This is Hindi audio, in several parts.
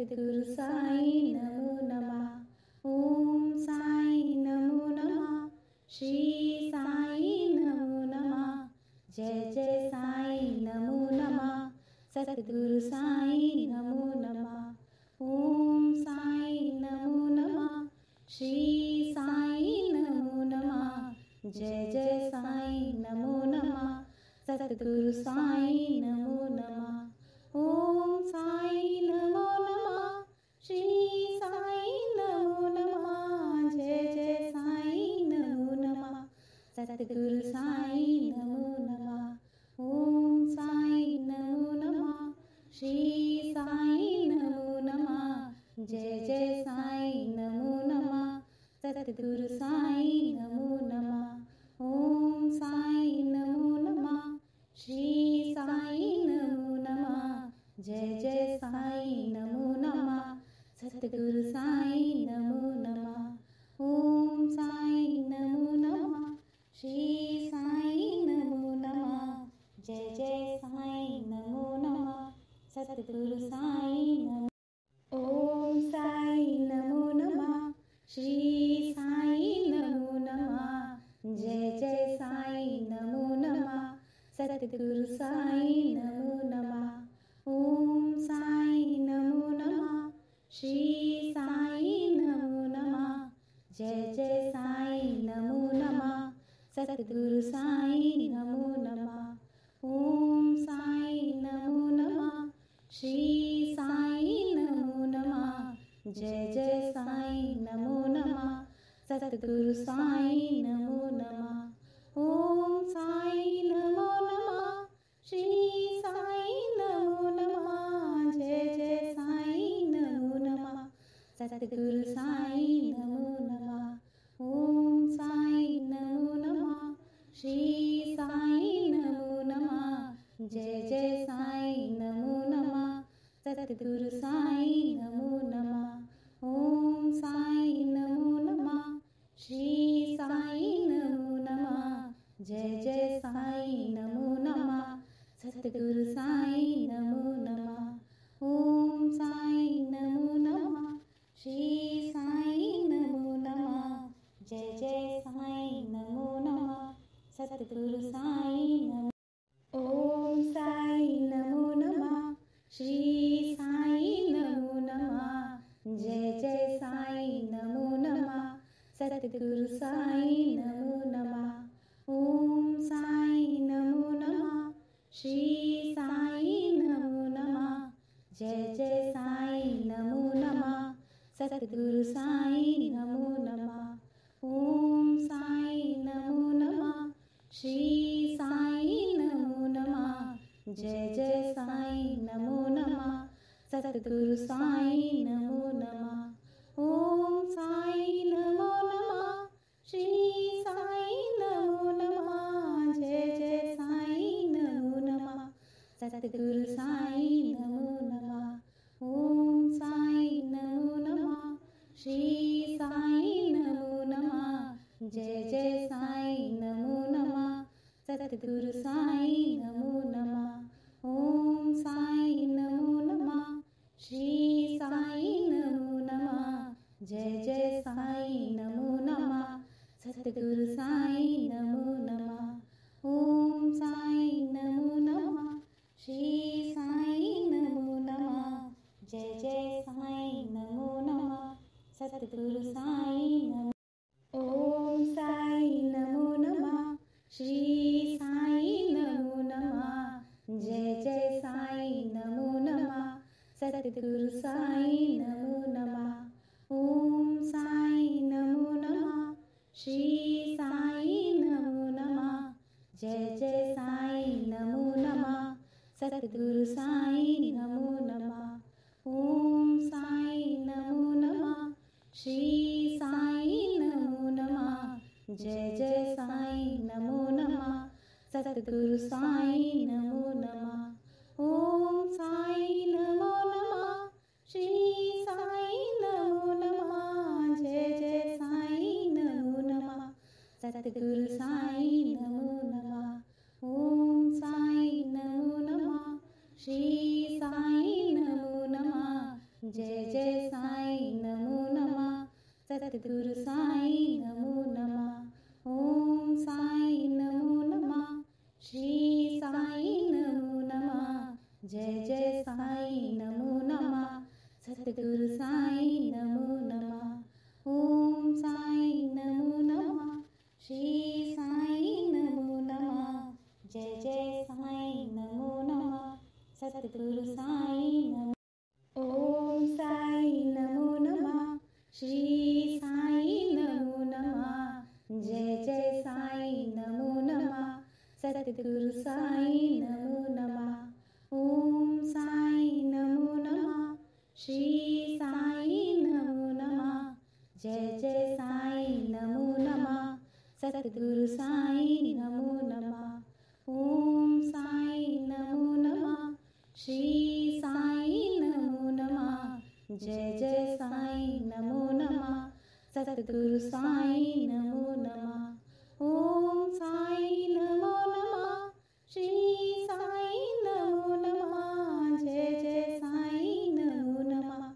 सद्गुरु साई नमो नमः। ओम साई नमो नमः। श्री साई नमो नमः। जय जय साई नमो नमः। सद्गुरु साई नमो नमः। ओम साई नमो नमः। श्री साई नमो नमः। जय जय साई नमो नमः। सद्गुरु साई नमो नमः। ओम साई नमो नमः। श्री साई नमो नमः। जय जय साई नमो नमः। सद्गुरु साई नमो नमः। ओम साई नमो नमः। श्री साई नमो नमः। जय जय साई नमो नमः। सद्गुरु साई नमो नमः। ओम साई नमो नमः। श्री साई नमो नमः। जय जय साई नमो नमः। सद्गुरु साई नमो नमः। ओम साई नमो नमः। श्री साई नमो नमः। जय जय साई नमो नमः। सद्गुरु साई नमो। ओम साई नमो नमः। श्री साई नमो नमः। जय जय साई नमो नमः। सद्गुरु साई नमो नमः। ओम साई नमो नमः। श्री साई नमो नमः। जय जय साई नमो नमः। सद्गुरु साई नमो नमः। ओम साई नमो नमः। श्री साई नमो नमः। जय जय साई नमो नमः। सद्गुरु साई नमो नमः। ओम साई नमो नमः। श्री साई नमो नमः। जय जय साई नमो नमः। सद्गुरु साई नमो नमः। ओम साई नमो नमः। श्री साई नमो नमः। जय जय साई नमो नमः। सद्गुरु साई नमो नमः। ओम साई नमो नमः। श्री साई नमो नमः। जय जय साई नमो नमः। सद्गुरु साई नमो नमः। ओम साई नमो नमः। श्री साई नमो नमः। जय जय साई नमो नमः। सद्गुरु साई नमो। ओम साई नमो नमः। श्री साई नमो नमः। जय जय साई नमो नमः। सद्गुरु साई नमो नमः। ओम साई नमो नमः। श्री साई नमो नमः। जय जय साई नमो नमः। सद्गुरु साई नमो नमः। ओम साई नमो नमः। श्री साई नमो नमः। जय जय साई नमो नमः। सद्गुरु साई नमो नमः। ओम साई नमो नमः। श्री साई नमो नमः। जय जय साई नमो नमः। सद्गुरु साई नमो नमः। ओम साई नमो नमः। श्री साई नमो नमः। जय जय साई नमो नमः। सद्गुरु साई नमो नमः। ओम साई नमो नमः। श्री साई नमो नमः। जय जय साई नमो नमः। सद्गुरु साई नमो नमः। ओम साई नमो नमः। श्री साई नमो नमः। जय जय साई नमो नमः। सद्गुरु साई नमो। ओम साई नमो नमः। श्री साई नमो नमः। जय जय साई नमो नमः। सद्गुरु साई नमो नमः। ओम साई नमो नमः। श्री साई नमो नमः। जय जय साई नमो नमः। सद्गुरु साई नमो नमः। ओम साई नमो नमः। श्री साई नमो नमः। जय जय साई नमो नमः। सद्गुरु साई नमो नमः। ओम साई नमो नमः। श्री साई नमो नमः। जय जय साई नमो नमः। सद्गुरु साई नमो नमः। ओम साई नमो नमः। श्री साई नमो नमः। जय जय साईं नमो नमः। सतगुरु साईं नमो नमः। ओम साईं नमो नमः। श्री साईं नमो नमः। जय जय साईं नमो नमः। सतगुरु साईं नमो नमः। ओम साईं नमो नमः। श्री साईं नमो नमः। जय जय साईं नमो नमः। सतगुरु साईं नमो। ओम साईं नमो नमः। श्री साईं नमो नमः। जय जय साईं नमो नमः। सतगुरु साईं नमो नमः। ओम साईं नमो नमः। श्री साईं नमो नमः। जय जय साईं नमो नमः। सतगुरु साईं नमो नमः। ओम साईं नमो नमः। श्री साईं नमो नमः। जय जय साईं नमो नमः। सतगुरु साईं नमो नमः। ओम साईं नमो नमः। श्री साईं नमो नमः। जय जय साईं नमो नमः।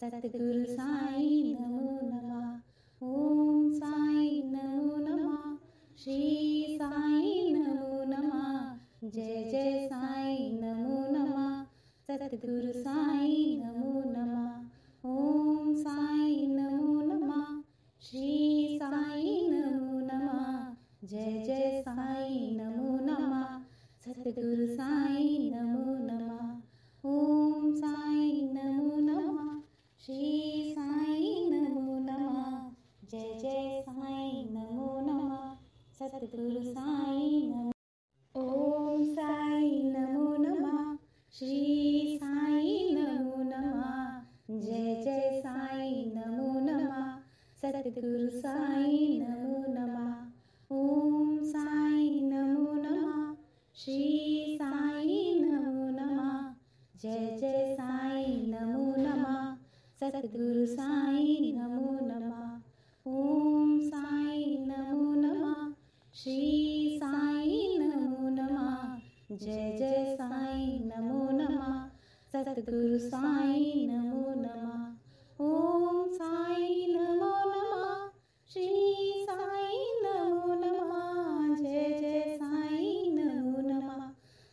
सतगुरु साईं नमो नमः। ओम साईं नमो नमः। श्री साईं नमो नमः। जय जय साईं नमो नमः। सतगुरु साईं नमो नमः। ओम साईं नमो नमः। श्री साईं नमो नमः। जय जय साईं नमो नमः। सतगुरु साईं नमो नमः। ओम साईं नमो नमः। श्री साईं नमो नमः। जय जय साईं नमो नमः। सतगुरु साईं नमो। ओम साईं नमो नमः। श्री साईं नमो नमः। जय जय साईं नमो नमः। सतगुरु साईं नमो नमः। ओम साईं नमो नमः। श्री साईं नमो नमः। जय जय साईं नमो नमः। सतगुरु साईं नमो नमः। ओम साईं नमो नमः। श्री साईं नमो नमः। जय जय साईं नमो नमः। सतगुरु साईं नमो नमः। ओम साईं नमो नमः। श्री साईं नमो नमः। जय जय साईं नमो नमः।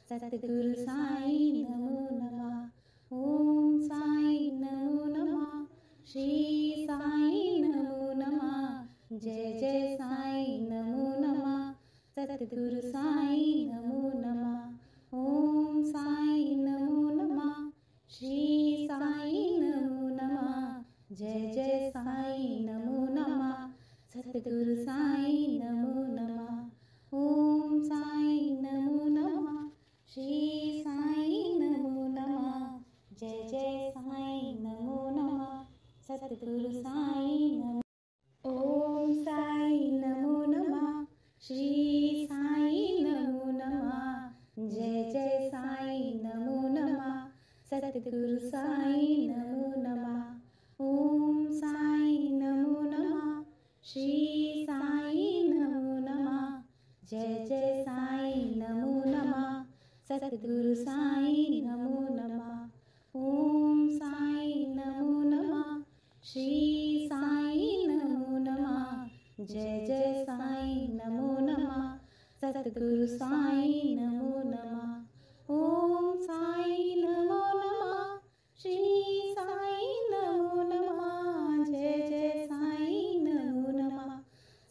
सतगुरु साईं नमो नमः। ओम साईं नमो नमः। श्री साईं नमो नमः। जय जय साईं नमो नमः। सतगुरु साईं नमो नमः। ओम साईं नमो नमः। श्री साईं नमो नमः। जय जय साईं नमो नमः। सतगुरु साईं नमो नमः। ओम साईं नमो नमः। श्री साईं नमो नमः। जय जय साईं नमो नमः। सतगुरु साईं नमो। ओम साईं नमो नमः। श्री साईं नमो नमः। जय जय साईं नमो नमः। सतगुरु साईं नमो नमः। ओम साईं नमो नमः। श्री साईं नमो नमः। जय जय साईं नमो नमः। सतगुरु साईं नमो नमः। ओम साईं नमो नमः। श्री साईं नमो नमः। जय जय साईं नमो नमः। सतगुरु साईं नमो नमः। ओम साईं नमो नमः। श्री साईं नमो नमः। जय जय साईं नमो नमः।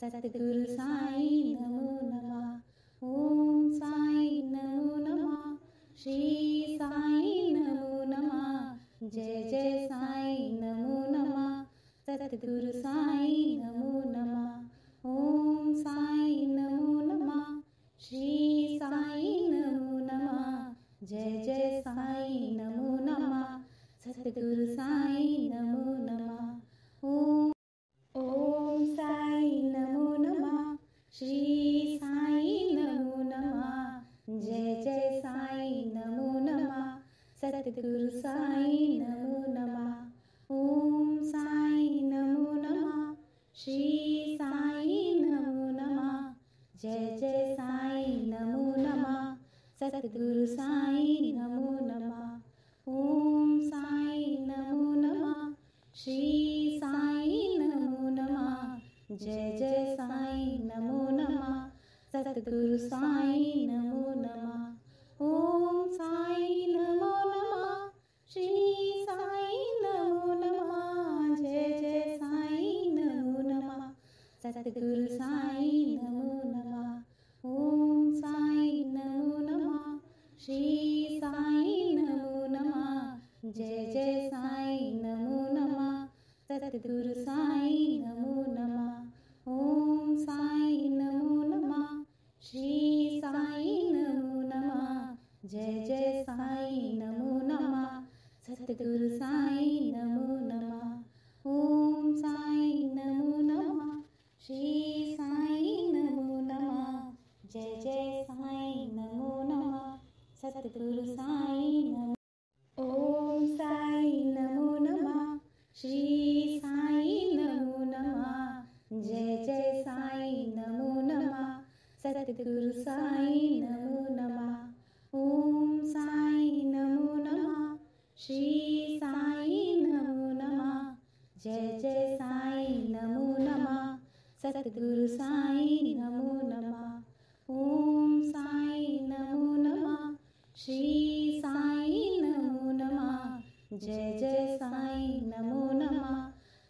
सतगुरु साईं नमो नमः। ओम साईं नमो नमः। श्री साईं नमो नमः। जय जय साईं नमो नमः। सतगुरु साईं नमो नमः। ओम साईं नमो नमः। श्री साईं नमो नमः। जय जय साईं नमो नमः। सतगुरु साईं नमो नमः। ओम साईं नमो नमः। श्री साईं नमो नमः। जय जय साईं नमो नमः। सतगुरु साईं नमो नमः। ओम साईं नमो नमः। श्री साईं नमो नमः। जय जय साईं नमो नमः। सतगुरु साईं नमो नमः। ओम साईं नमो नमः। जय जय साईं नमो नमः सतगुरु साईं नमो नमः ओम साईं नमो नमः श्री साईं नमो नमः जय जय साईं नमो नमः सतगुरु साईं नमो नमः ओम साईं नमो नमः श्री साईं नमो नमः जय जय साईं नमो नमः सतगुरु साईं नमो नमः ओम साईं नमो नमः श्री साईं नमो नमः जय जय साईं नमो नमः सतगुरु साईं नमो नमः ओम साईं नमो नमः श्री साईं नमो नमः जय जय साईं नमो नमः सतगुरु साईं नमो ओम साईं नमो नमः श्री साईं नमो नमः जय जय साईं नमो नमः सतगुरु साईं नमो नमः ओम साईं नमो नमः श्री साईं नमो नमः जय जय साईं नमो नमः सतगुरु साईं नमो नमः ओम साईं नमो नमः श्री साईं नमो नमः जय जय साईं नमो नमः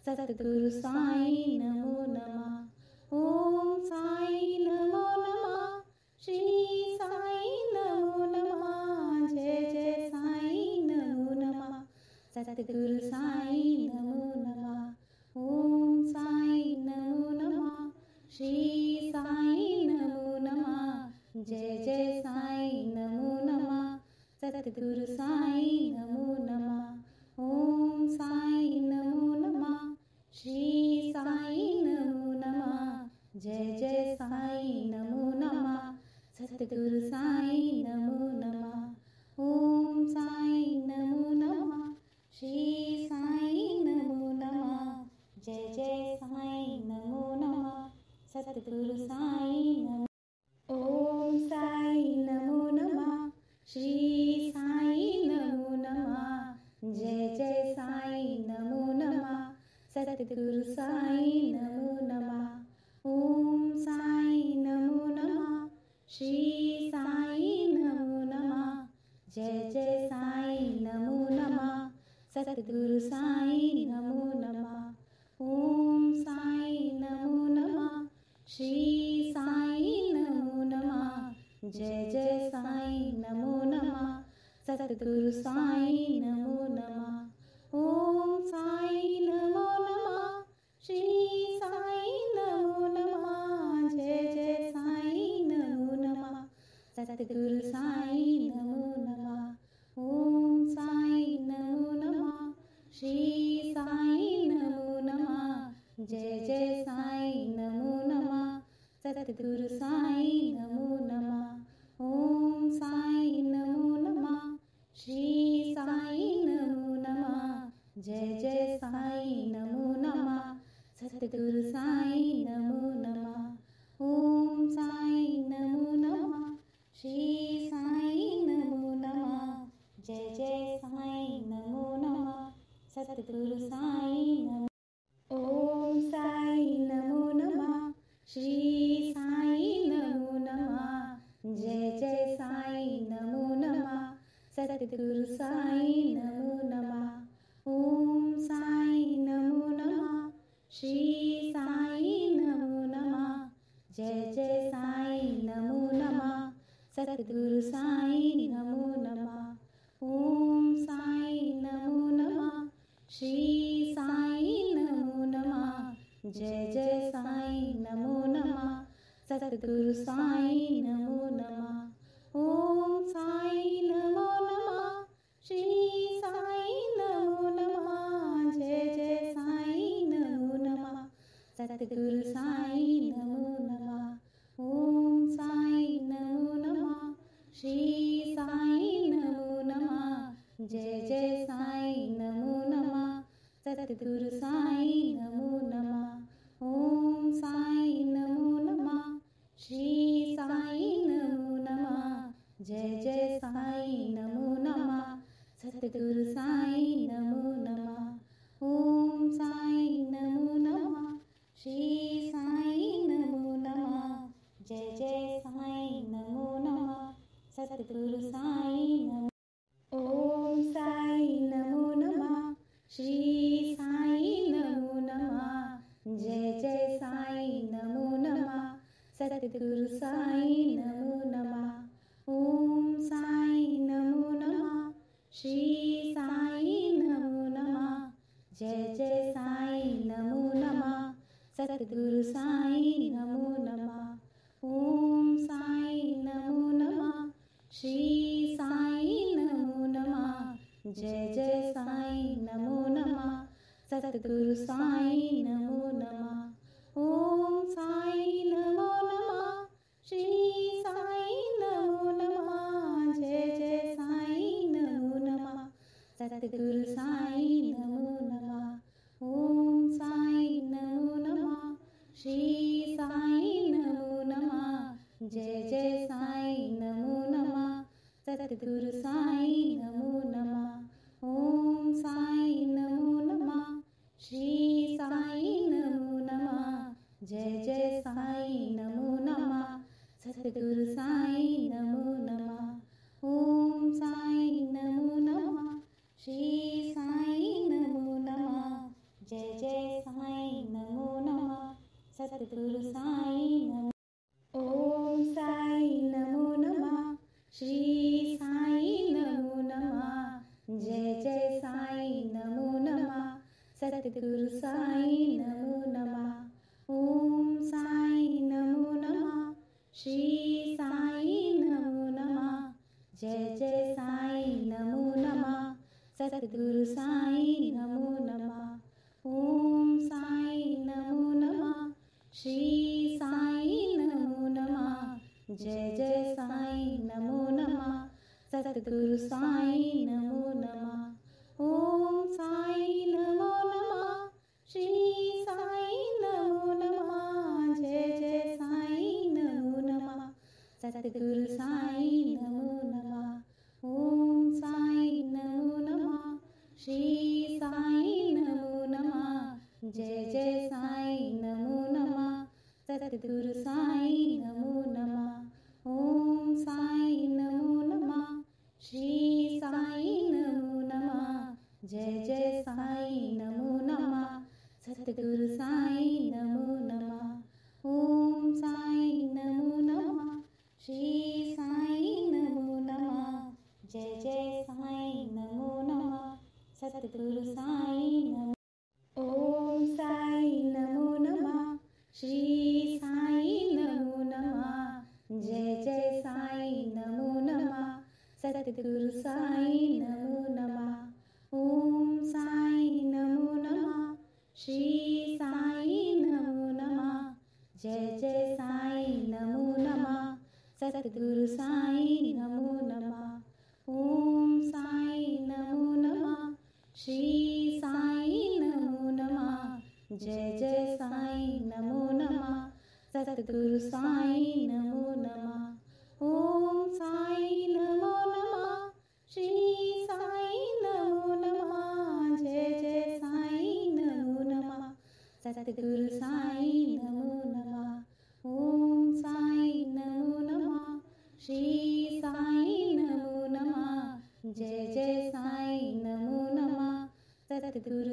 सतगुरु साईं नमो नमः ओम साईं नमो नमः श्री साईं नमो नमः जय जय साईं नमो नमः सतगुरु साईं नमो नमः ओम साईं नमो नमः श्री साईं नमो नमः जय जय साईं नमो नमः सतगुरु साईं नमो नमः ओम साईं नमो नमः श्री साईं नमो नमः जय जय साईं नमो नमः सतगुरु साईं नमो नमः ओम साईं नमो नमः श्री साईं नमो नमः जय जय साईं नमो नमः सतगुरु साईं नमो ओम साईं नमो नमः श्री साईं नमो नमः जय जय साईं नमो नमः सतगुरु साईं नमो नमः ओम साईं नमो नमः श्री साईं नमो नमः जय जय साईं नमो नमः सतगुरु साईं नमो नमः ओम साईं नमो नमः श्री साईं नमो नमः जय जय साईं नमो नमः सतगुरु साईं नमो नमः ओम साईं नमो नमः श्री साईं नमो नमः जय जय साईं नमो नमः सतगुरु साईं नमो नमः ओम साईं नमो नमः श्री साईं नमो नमः जय जय साईं नमो नमः सतगुरु साईं नमो नमः ओम साईं नमो नमः श्री साईं नमो नमः जय जय साईं नमो नमः सतगुरु साईं नमो नमः ओम साईं नमो नमः श्री साईं नमो नमः जय जय साईं नमो नमः सतगुरु साईं नमो ओम साईं नमो नमः श्री साईं नमो नमः जय जय साईं नमो नमः सतगुरु साईं नमो नमः ओम साईं नमो नमः श्री साईं नमो नमः जय जय साईं नमो नमः सतगुरु साईं नमो नमः ओम साईं नमो नमः श्री साईं नमो नमः जय जय साईं नमो नमः सतगुरु साईं नमो नमः ओम साईं नमो नमः श्री साईं नमो नमः जय जय साईं नमो नमः सतगुरु साईं नमो नमः ओम साईं नमो नमः श्री साईं नमो नमः जय जय साईं नमो नमः सतगुरु साईं नमो नमः ओम साईं नमो नमः श्री साईं सतगुरु साई नमो नमः। ओम साई नमो नमः। श्री साई नमो नमः। जय जय साई नमो नमः। सतगुरु साई नमो नमः। ओम साई नमो नमः। श्री साई नमो नमः। जय जय साई नमो नमः। सतगुरु साई नमो नमः। ओम साई नमो नमः। श्री साई नमो नमः। जय जय साई नमो नमः। सतगुरु साई नमो नमः। ओम साई नमो नमः। श्री साई नमो नमः। जय जय साई नमो नमः। सतगुरु साई नमो नमः। ओम साई नमो नमः। श्री साई नमो नमः। जय जय साई नमो नमः। सतगुरु साई नमो नमः। ओम साई नमो नमः। श्री साई नमो नमः। जय जय साई नमो नमः। सतगुरु साई नमो। ओम साई नमो नमः। श्री साई नमो नमः। जय जय साई नमो नमः। सतगुरु साई नमो नमः। ओम साई नमो नमः। श्री साई नमो नमः। जय जय साई नमो नमः। सतगुरु साई नमो नमः। ओम साई नमो नमः। श्री साई नमो नमः। जय जय साई नमो नमः। सतगुरु साई नमो नमः। ओम साई नमो नमः। श्री साई नमो नमः। जय जय साई नमो नमः। सतगुरु साई नमो नमः। ओम साई नमो नमः। श्री साई नमो नमः। जय जय साई नमो नमः। सतगुरु साई नमो नमः। ओम साई नमो नमः। श्री साई नमो नमः। जय जय साई नमो नमः। सतगुरु साई नमो नमः। ओम साई नमो नमः। श्री साई नमो नमः। जय जय साई नमो नमः। सतगुरु साई नमो। ओम साई नमो नमः। श्री साई नमो नमः। जय जय साई नमो नमः। सतगुरु साई नमो नमः। ओम साई नमो नमः। श्री साई नमो नमः। जय जय साई नमो नमः। सतगुरु साई नमो नमः। ओम साई नमो नमः। श्री साई नमो नमः। जय जय साई नमो नमः। सतगुरु साई नमो नमः। ओम साई नमो नमः। श्री साई नमो नमः। जय जय साई नमो नमः। सतगुरु साई नमो नमः। ओम साई नमो नमः। श्री साई नमो नमः। जय जय साई नमो नमः। सतगुरु